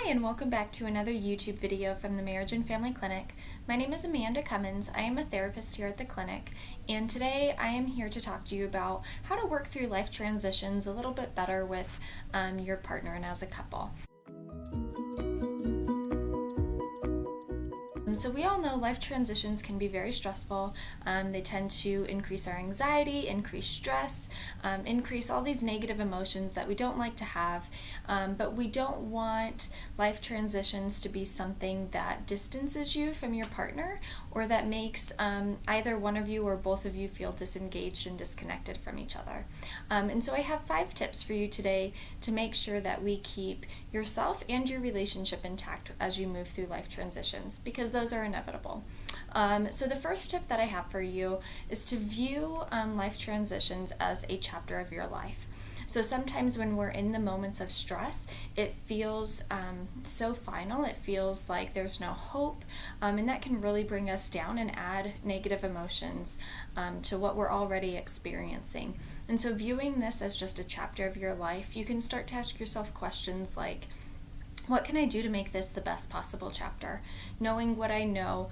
Hi, and welcome back to another YouTube video from the Marriage and Family Clinic. My name is Amanda Cummins. I am a therapist here at the clinic, and today I am here to talk to you about how to work through life transitions a little bit better with your partner and as a couple. So we all know life transitions can be very stressful. They tend to increase our anxiety, increase stress, increase all these negative emotions that we don't like to have. But we don't want life transitions to be something that distances you from your partner or that makes either one of you or both of you feel disengaged and disconnected from each other. And so I have 5 tips for you today to make sure that we keep yourself and your relationship intact as you move through life transitions, because those are inevitable. So the first tip that I have for you is to view life transitions as a chapter of your life. So sometimes when we're in the moments of stress, it feels so final, it feels like there's no hope, and that can really bring us down and add negative emotions to what we're already experiencing. And so viewing this as just a chapter of your life, you can start to ask yourself questions like, what can I do to make this the best possible chapter? Knowing what I know,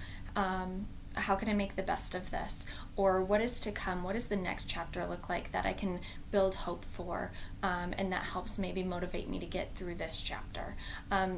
how can I make the best of this? Or what is to come? What does the next chapter look like that I can build hope for? And that helps maybe motivate me to get through this chapter.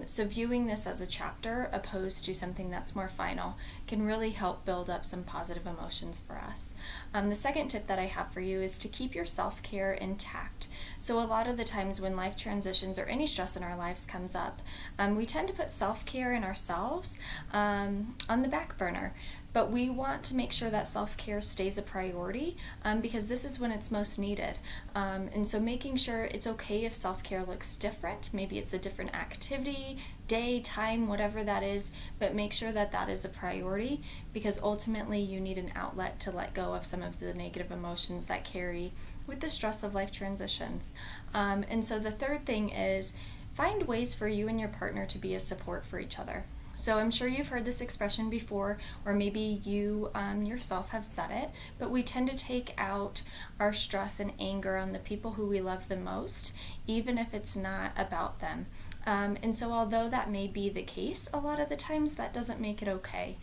So viewing this as a chapter opposed to something that's more final can really help build up some positive emotions for us. The second tip that I have for you is to keep your self-care intact. So a lot of the times when life transitions or any stress in our lives comes up, we tend to put self-care in ourselves on the back burner. But we want to make sure that self-care stays a priority because this is when it's most needed. And so making sure it's okay if self-care looks different. Maybe it's a different activity, day, time, whatever that is, but make sure that that is a priority because ultimately you need an outlet to let go of some of the negative emotions that carry with the stress of life transitions. And so the third thing is find ways for you and your partner to be a support for each other. So I'm sure you've heard this expression before, or maybe you yourself have said it, but we tend to take out our stress and anger on the people who we love the most, even if it's not about them. And so although that may be the case, a lot of the times that doesn't make it okay.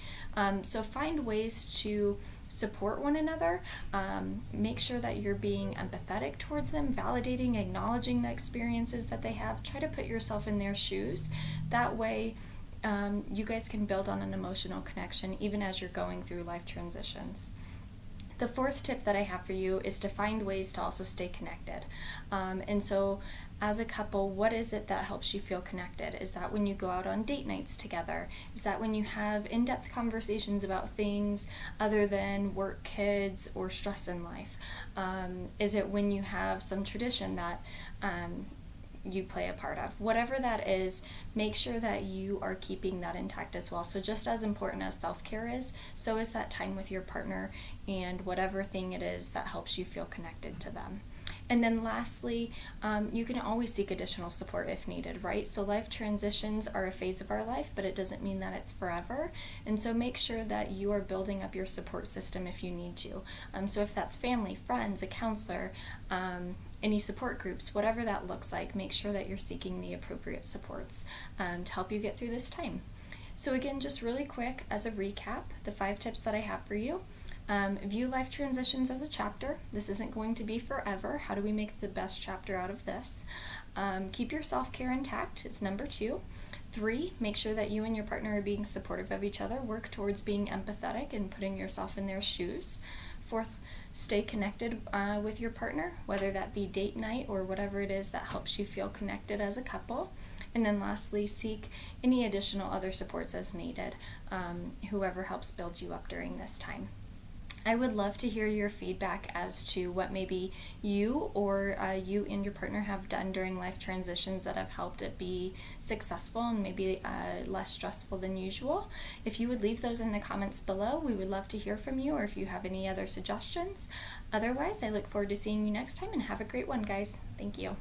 So find ways to support one another, make sure that you're being empathetic towards them, validating, acknowledging the experiences that they have. Try to put yourself in their shoes. That way, you guys can build on an emotional connection even as you're going through life transitions. The fourth tip that I have for you is to find ways to also stay connected. And so as a couple, what is it that helps you feel connected? Is that when you go out on date nights together? Is that when you have in-depth conversations about things other than work, kids, or stress in life? Is it when you have some tradition that you play a part of? Whatever that is, make sure that you are keeping that intact as well. So just as important as self-care is, so is that time with your partner and whatever thing it is that helps you feel connected to them. And then lastly, you can always seek additional support if needed, right? So life transitions are a phase of our life, but it doesn't mean that it's forever. And so make sure that you are building up your support system if you need to. So if that's family, friends, a counselor, any support groups, whatever that looks like, make sure that you're seeking the appropriate supports to help you get through this time. So again, just really quick as a recap, the 5 tips that I have for you. View life transitions as a chapter. This isn't going to be forever. How do we make the best chapter out of this? Keep your self-care intact. It's number 2. 3, make sure that you and your partner are being supportive of each other. Work towards being empathetic and putting yourself in their shoes. 4th, stay connected with your partner, whether that be date night or whatever it is that helps you feel connected as a couple. And then lastly, seek any additional other supports as needed, whoever helps build you up during this time. I would love to hear your feedback as to what maybe you or you and your partner have done during life transitions that have helped it be successful and maybe less stressful than usual. If you would leave those in the comments below, we would love to hear from you, or if you have any other suggestions. Otherwise, I look forward to seeing you next time, and have a great one, guys. Thank you.